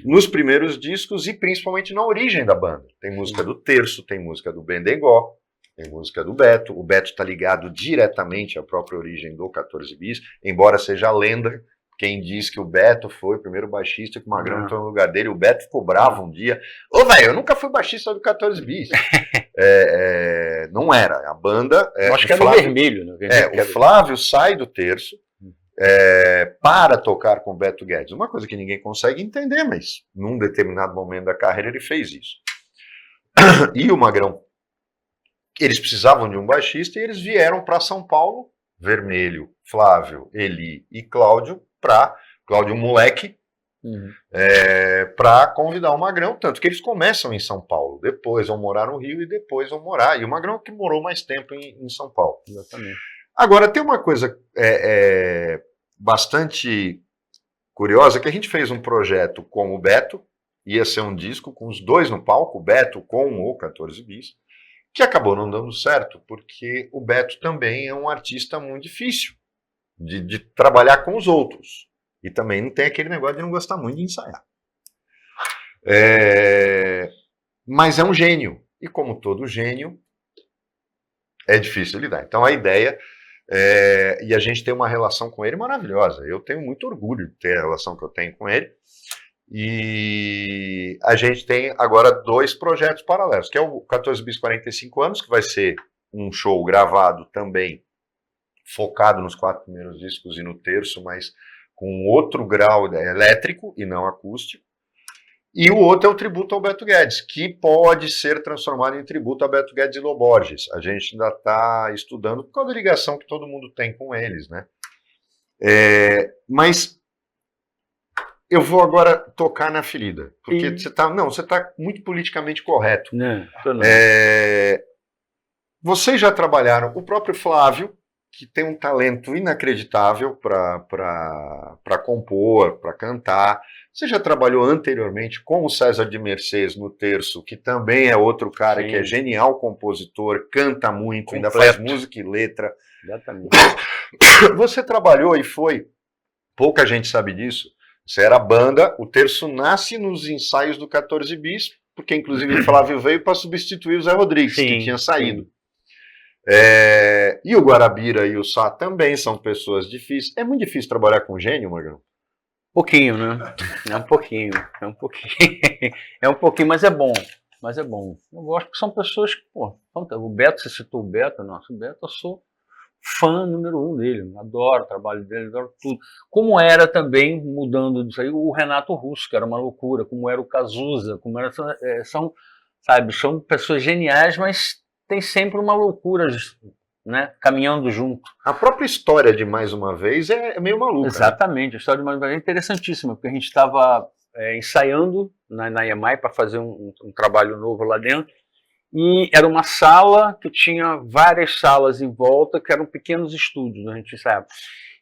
nos primeiros discos e principalmente na origem da banda. Tem música do Terço, tem música do Bendegó, tem música do Beto, o Beto está ligado diretamente à própria origem do 14 Bis, embora seja lenda. Quem diz que o Beto foi o primeiro baixista que o Magrão entrou no lugar dele, o Beto ficou bravo um dia. Ô, velho, eu nunca fui baixista do 14 Bis. Não era. A banda... acho que era o Vermelho. Né? O Flávio sai do Terço para tocar com o Beto Guedes. Uma coisa que ninguém consegue entender, mas num determinado momento da carreira ele fez isso. E o Magrão, eles precisavam de um baixista e eles vieram para São Paulo, Vermelho, Flávio, Eli e Cláudio, Cláudio moleque, para convidar o Magrão, tanto que eles começam em São Paulo, depois vão morar no Rio e depois vão morar, e o Magrão que morou mais tempo em São Paulo. Exatamente. Agora, tem uma coisa bastante curiosa, que a gente fez um projeto com o Beto, ia ser um disco com os dois no palco, o Beto com o 14 Bis, que acabou não dando certo, porque o Beto também é um artista muito difícil de trabalhar com os outros. E também não tem aquele negócio de não gostar muito de ensaiar. Mas é um gênio. E como todo gênio, é difícil lidar. Então a ideia, e a gente tem uma relação com ele maravilhosa. Eu tenho muito orgulho de ter a relação que eu tenho com ele. E a gente tem agora 2 projetos paralelos, que é o 14 bis 45 anos, que vai ser um show gravado também, focado nos 4 primeiros discos e no terço, mas com outro grau elétrico e não acústico. E o outro é o tributo ao Beto Guedes, que pode ser transformado em tributo a Beto Guedes e Lô Borges. A gente ainda está estudando por causa da ligação que todo mundo tem com eles, né? Mas eu vou agora tocar na ferida, porque você está muito politicamente correto. Não. Vocês já trabalharam, o próprio Flávio, que tem um talento inacreditável para compor, para cantar. Você já trabalhou anteriormente com o César de Mercês no terço, que também é outro cara que é genial compositor, canta muito, ainda faz música e letra. Exatamente. Você trabalhou e foi, pouca gente sabe disso, você era banda, o terço nasce nos ensaios do 14 bis, porque inclusive o Flávio veio para substituir o Zé Rodrigues, que tinha saído. E o Guarabira e o Sá também são pessoas difíceis. É muito difícil trabalhar com gênio, Magrão? Pouquinho, né? É um pouquinho. É um pouquinho, mas é bom. Eu gosto que são pessoas que, o Beto, você citou o Beto, eu sou fã número 1 dele, adoro o trabalho dele, adoro tudo. Como era também, mudando disso aí, o Renato Russo, que era uma loucura, como era o Cazuza, são pessoas geniais, mas tem sempre uma loucura, né, caminhando junto. A própria história de Mais Uma Vez é meio maluca. Exatamente, né? A história de Mais Uma Vez é interessantíssima, porque a gente estava ensaiando na EMAI para fazer um trabalho novo lá dentro, e era uma sala que tinha várias salas em volta, que eram pequenos estúdios, a gente ensaiava.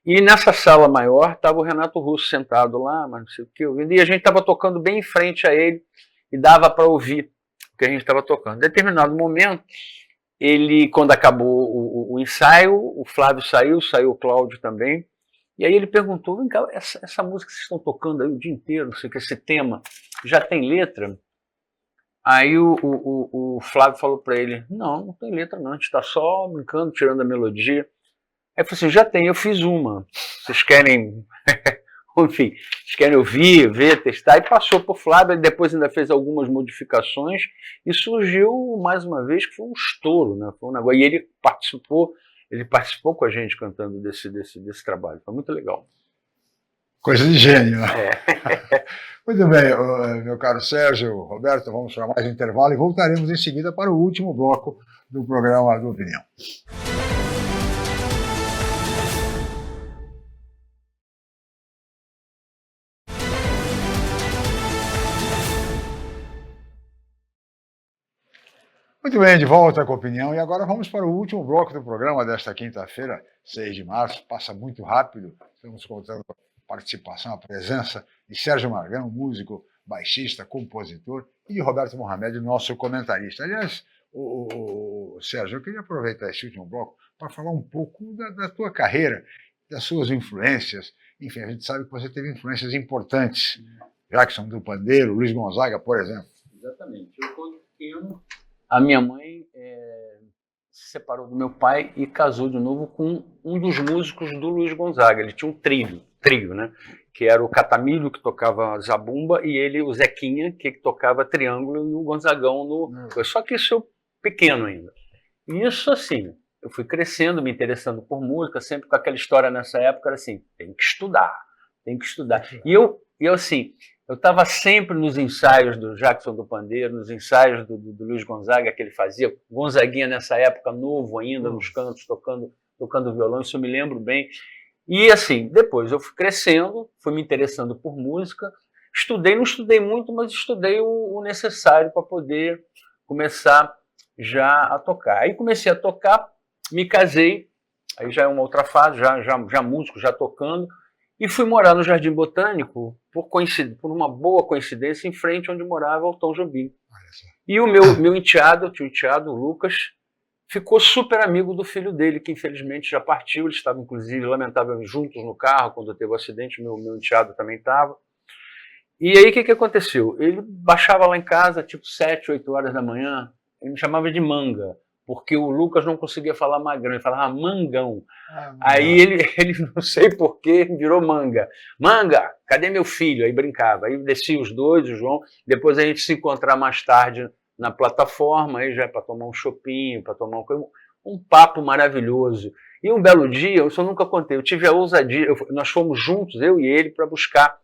E nessa sala maior estava o Renato Russo sentado lá, mas não sei o que, e a gente estava tocando bem em frente a ele, e dava para ouvir o que a gente estava tocando. Em determinado momento, quando acabou o ensaio, o Flávio saiu o Cláudio também, e aí ele perguntou: vem cá, essa música que vocês estão tocando aí o dia inteiro, não sei o que, esse tema, já tem letra? Aí o Flávio falou para ele: não tem letra não, a gente está só brincando, tirando a melodia. Aí eu falei assim: já tem, eu fiz uma, vocês querem... Enfim, vocês querem ouvir, ver, testar? E passou para o Flávio, e depois ainda fez algumas modificações, e surgiu, mais uma vez, que foi um estouro, né? Foi um negócio, e ele participou com a gente cantando desse trabalho, foi muito legal. Coisa de gênio. Muito bem, meu caro Sérgio, Roberto, vamos para mais um intervalo e voltaremos em seguida para o último bloco do programa do Opinião. Muito bem, de volta com a Opinião, e agora vamos para o último bloco do programa desta quinta-feira, 6 de março, passa muito rápido, estamos contando a participação, a presença de Sérgio Margão, músico, baixista, compositor, e de Roberto Mohamed, nosso comentarista. Aliás, Sérgio, eu queria aproveitar esse último bloco para falar um pouco da tua carreira, das suas influências. Enfim, a gente sabe que você teve influências importantes, Jackson do Pandeiro, Luiz Gonzaga, por exemplo. Exatamente, eu quando pequeno, a minha mãe se separou do meu pai e casou de novo com um dos músicos do Luiz Gonzaga. Ele tinha um trio, né? Que era o Catamilho, que tocava zabumba, e ele, o Zequinha, que tocava triângulo, e o Gonzagão no... Só que isso eu pequeno ainda. E isso, assim, eu fui crescendo, me interessando por música, sempre com aquela história nessa época, era assim, tem que estudar. E eu assim... Eu estava sempre nos ensaios do Jackson do Pandeiro, nos ensaios do Luiz Gonzaga que ele fazia, Gonzaguinha nessa época, novo ainda, nos cantos, tocando violão, isso eu me lembro bem. E assim, depois eu fui crescendo, fui me interessando por música, não estudei muito, mas estudei o necessário para poder começar já a tocar. Aí comecei a tocar, me casei, aí já é uma outra fase, já músico, já tocando, E fui morar no Jardim Botânico, por uma boa coincidência, em frente onde morava o Tom Jobim. E o meu enteado, tio enteado, o Lucas, ficou super amigo do filho dele, que infelizmente já partiu. Eles estavam, inclusive, lamentavelmente, juntos no carro quando teve o acidente. Meu enteado também estava. E aí, o que aconteceu? Ele baixava lá em casa, tipo 7, 8 horas da manhã, ele me chamava de Manga, porque o Lucas não conseguia falar magrão, ele falava mangão. Aí ele, não sei porquê, virou Manga. Manga, cadê meu filho? Aí brincava. Aí descia os dois, o João, depois a gente se encontrar mais tarde na plataforma, aí já para tomar um chopinho, para tomar um papo maravilhoso. E um belo dia, isso eu nunca contei, eu tive a ousadia, nós fomos juntos, eu e ele, para buscar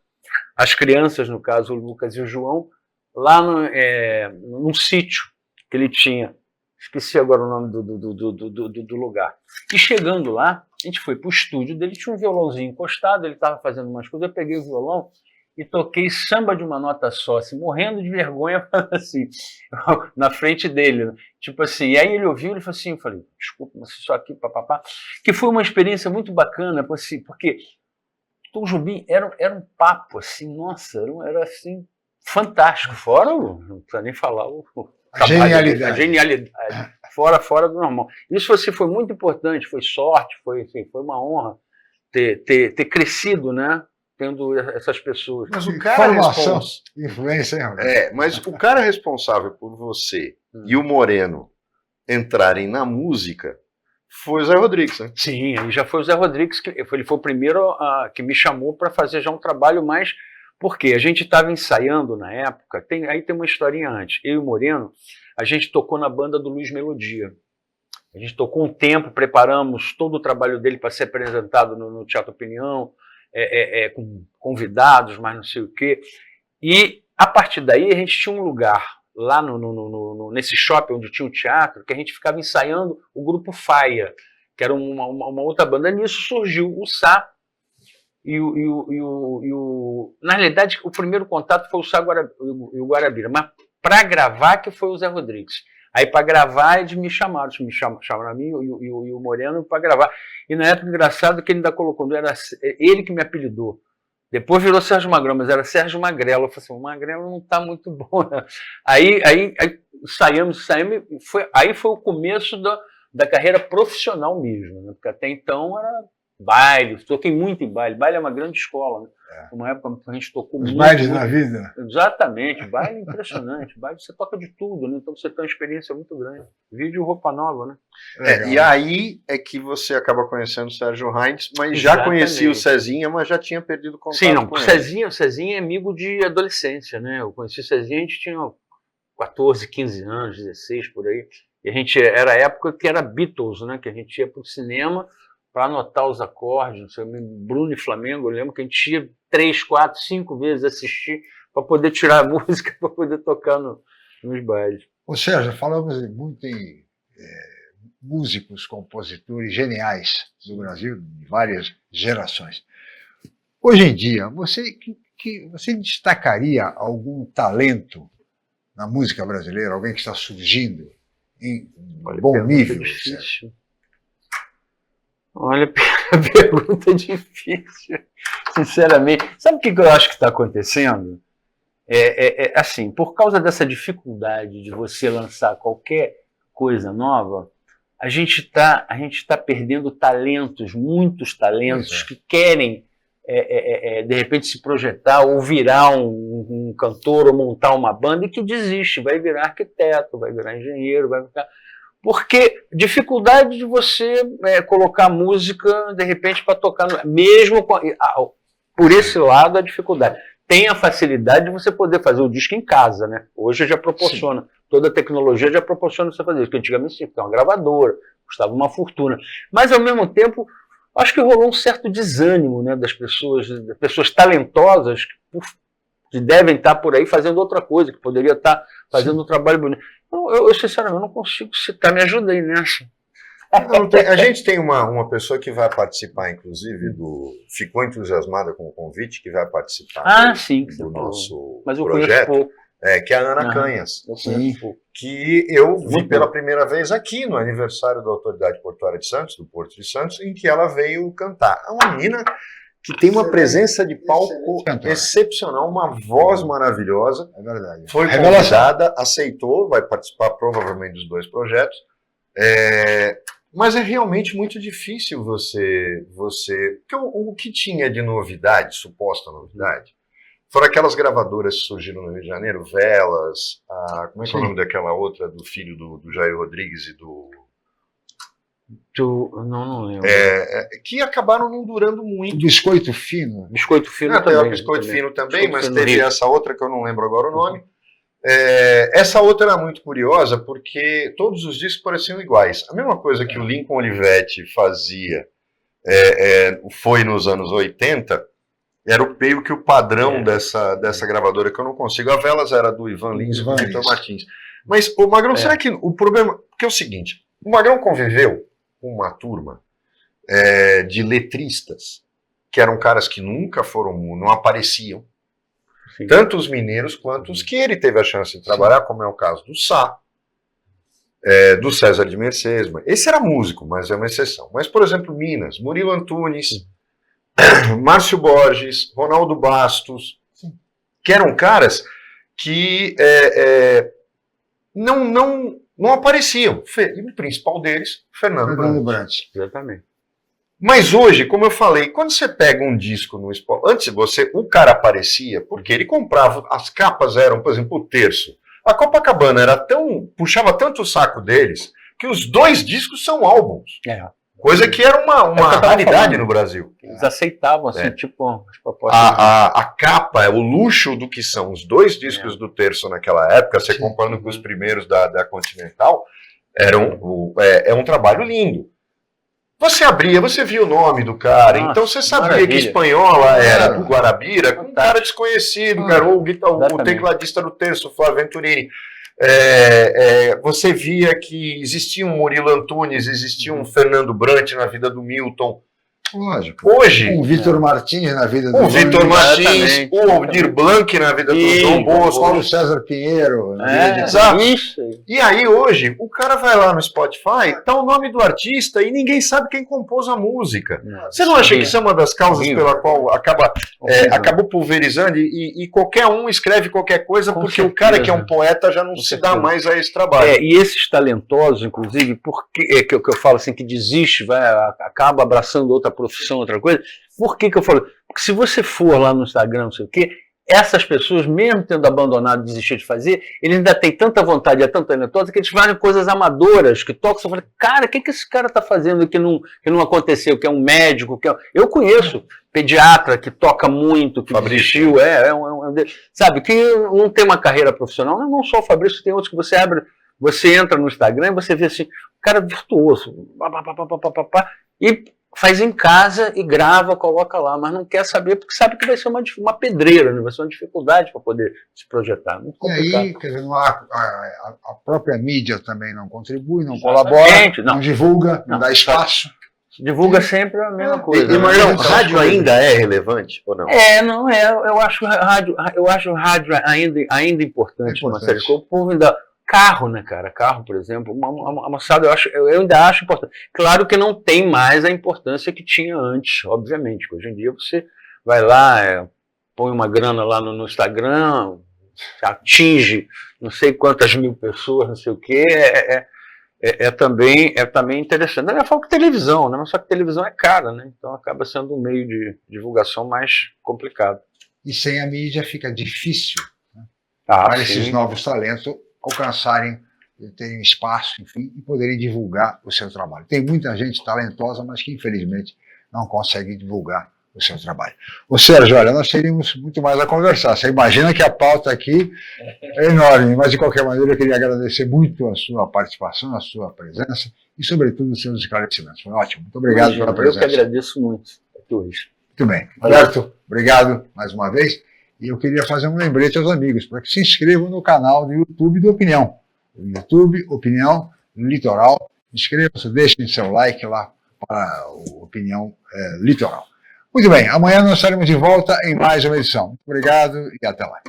as crianças, no caso o Lucas e o João, lá num sítio que ele tinha. Esqueci agora o nome do lugar. E chegando lá, a gente foi para o estúdio dele, tinha um violãozinho encostado, ele estava fazendo umas coisas, eu peguei o violão e toquei Samba de uma Nota Só, assim, morrendo de vergonha, assim, na frente dele. Né? Tipo assim, e aí ele ouviu, ele falou assim, eu falei, desculpa, mas isso aqui, papapá, que foi uma experiência muito bacana, assim, porque Tom Jobim era um papo, assim, nossa, era assim, fantástico, fora, não precisa nem falar, a genialidade. A genialidade, fora do normal. Isso assim, foi muito importante, foi sorte, foi uma honra ter crescido, né? Tendo essas pessoas. Mas o cara influência, mas o cara responsável por você e o Moreno entrarem na música foi o Zé Rodrigues, né? Sim, aí já foi o Zé Rodrigues, ele foi o primeiro que me chamou para fazer já um trabalho mais. Porque a gente estava ensaiando na época, aí tem uma historinha antes. Eu e o Moreno, a gente tocou na banda do Luiz Melodia. A gente tocou um tempo, preparamos todo o trabalho dele para ser apresentado no Teatro Opinião, com convidados, mas não sei o quê. E a partir daí a gente tinha um lugar lá nesse shopping onde tinha o teatro, que a gente ficava ensaiando o grupo Faia, que era uma outra banda. Nisso surgiu o Sá, na realidade, o primeiro contato foi o Sá e o Guarabira, mas para gravar que foi o Zé Rodrigues. Aí para gravar eles me chamaram a mim e o Moreno para gravar. E na época, engraçado que ele ainda colocou, era ele que me apelidou. Depois virou Sérgio Magrão, mas era Sérgio Magrelo. Eu falei assim, o Magrelo não está muito bom, né? Aí saímos, aí foi o começo da carreira profissional mesmo, né? Porque até então era baile, toquei muito em baile. Baile é uma grande escola, né? Uma época a gente tocou os muito. bailes na vida. Exatamente, baile é impressionante. Baile você toca de tudo, né? Então você tem uma experiência muito grande. Vídeo roupa nova, né? E aí é que você acaba conhecendo o Sérgio Heinz, mas já conhecia o Cezinha, mas já tinha perdido contato. Sim, não, com o Cezinha é amigo de adolescência, né? Eu conheci o Cezinha, a gente tinha 14, 15 anos, 16 por aí. E a gente era a época que era Beatles, né? Que a gente ia para o cinema para anotar os acordes, não sei, Bruno e Flamengo, eu lembro que a gente ia 3, 4, 5 vezes assistir para poder tirar a música, para poder tocar nos bailes. Ô Sérgio, falamos muito em músicos, compositores geniais do Brasil, de várias gerações. Hoje em dia, você destacaria algum talento na música brasileira, alguém que está surgindo em bom nível? Difícil. Olha, a pergunta é difícil, sinceramente. Sabe o que eu acho que está acontecendo? Assim, por causa dessa dificuldade de você lançar qualquer coisa nova, a gente tá perdendo talentos, muitos talentos que querem, de repente, se projetar ou virar um cantor ou montar uma banda e que desiste, vai virar arquiteto, vai virar engenheiro, vai ficar... Porque dificuldade de você colocar música, de repente, para tocar, mesmo por esse lado, a dificuldade. Tem a facilidade de você poder fazer o disco em casa, né? Hoje já proporciona, toda a tecnologia já proporciona você fazer isso, porque antigamente você tinha uma gravadora, custava uma fortuna. Mas, ao mesmo tempo, acho que rolou um certo desânimo, né, das pessoas talentosas que devem estar por aí fazendo outra coisa, que poderia estar fazendo um trabalho bonito. Eu sinceramente, não consigo citar, me ajuda aí nessa. A gente tem uma pessoa que vai participar, inclusive, ficou entusiasmada com o convite, que vai participar do nosso projeto, que é a Ana Canhas, que eu vi pela primeira vez aqui no aniversário da Autoridade Portuária de Santos, do Porto de Santos, em que ela veio cantar. É uma menina que tem uma presença de palco excepcional, uma voz maravilhosa. É verdade. Foi convidada, aceitou, vai participar provavelmente dos 2 projetos. Mas é realmente muito difícil você... Porque o que tinha de novidade, suposta novidade, foram aquelas gravadoras que surgiram no Rio de Janeiro, Velas, como é que é o nome daquela outra, do filho do Jair Rodrigues e do... Não lembro. Que acabaram não durando muito. Biscoito Fino. Biscoito Fino Até também. o Biscoito Fino também, Biscoito mas Fino teve Rio. essa outra que eu não lembro agora o nome. Essa outra era muito curiosa porque todos os discos pareciam iguais. A mesma coisa que o Lincoln Olivetti fazia foi nos anos 80, era meio que o padrão dessa gravadora que eu não consigo. A Velas era do Ivan Lins e do Vitor Martins. Mas, o Magrão, será que o problema... Porque é o seguinte, o Magrão conviveu com uma turma de letristas, que eram caras que nunca não apareciam, Sim. tanto os mineiros quanto os que ele teve a chance de trabalhar, como é o caso do Sá, do César de Mercedes. Esse era músico, mas é uma exceção. Mas, por exemplo, Minas, Murilo Antunes, Márcio Borges, Ronaldo Bastos, que eram caras que não apareciam. E o principal deles, Fernando Brant. Exatamente. Mas hoje, como eu falei, quando você pega um disco no Spotify, antes o cara aparecia porque ele comprava, as capas eram, por exemplo, o Terço. A Copacabana puxava tanto o saco deles que os 2 discos são álbuns. Coisa que era uma raridade no Brasil. Eles aceitavam, assim, tipo, as propostas. A capa é o luxo do que são os 2 discos do Terço naquela época, você comparando com os primeiros da Continental, é um trabalho lindo. Você abria, você via o nome do cara, então você sabia que Espanhola era do Guarabira, com um cara desconhecido, o tecladista do Terço, Flávio Venturini. Você via que existia um Murilo Antunes, existia um Fernando Brant na vida do Milton. Lógico. Hoje, o Vitor Martins na vida do o Vitor Martins, o Aldir Blanc na vida do João Bosco, Paulo César Pinheiro. Exato. E aí hoje, o cara vai lá no Spotify, tá o nome do artista e ninguém sabe quem compôs a música. Você não acha que isso é uma das causas pela qual acabou pulverizando e qualquer um escreve qualquer coisa porque o cara que é um poeta já não se dá mais a esse trabalho. E esses talentosos, inclusive, porque que eu falo assim, que desiste, acaba abraçando outra profissão, outra coisa, por que eu falo? Porque se você for lá no Instagram, não sei o quê, essas pessoas, mesmo tendo abandonado, desistir de fazer, eles ainda têm tanta vontade, é tão talentosa, que eles fazem coisas amadoras, que tocam, você fala, cara, o que esse cara está fazendo que não aconteceu, que é um médico, eu conheço pediatra que toca muito, que desistiu, sabe, que não tem uma carreira profissional, não só o Fabrício, tem outros que você entra no Instagram e você vê assim, o cara virtuoso, e faz em casa e grava, coloca lá, mas não quer saber porque sabe que vai ser uma pedreira, né? Vai ser uma dificuldade para poder se projetar. Muito complicado. E aí, quer dizer, a própria mídia também não contribui, não colabora, não divulga, não dá espaço. Divulga sempre a mesma coisa. E Marlon, rádio ainda é relevante ou não? Não é. Eu acho rádio ainda importante. O povo ainda... Carro, né, cara? Carro, por exemplo, uma moçada, eu ainda acho importante. Claro que não tem mais a importância que tinha antes, obviamente. Hoje em dia você vai lá, põe uma grana lá no Instagram, atinge não sei quantas mil pessoas, não sei o quê, também interessante. Eu falo que televisão, né? Mas só que televisão é cara, né? Então acaba sendo um meio de divulgação mais complicado. E sem a mídia fica difícil, né, para esses novos talentos alcançarem, terem espaço, enfim, e poderem divulgar o seu trabalho. Tem muita gente talentosa, mas que infelizmente não consegue divulgar o seu trabalho. Ô Sérgio, olha, nós teríamos muito mais a conversar. Você imagina que a pauta aqui é enorme, mas de qualquer maneira eu queria agradecer muito a sua participação, a sua presença e sobretudo os seus esclarecimentos. Foi ótimo. Muito obrigado pela presença. Eu que agradeço muito aqui hoje. Muito bem. Roberto, obrigado mais uma vez. E eu queria fazer um lembrete aos amigos, para que se inscrevam no canal do YouTube do Opinião. O YouTube, Opinião Litoral. Inscrevam-se, deixem seu like lá para o Opinião Litoral. Muito bem, amanhã nós estaremos de volta em mais uma edição. Muito obrigado e até lá.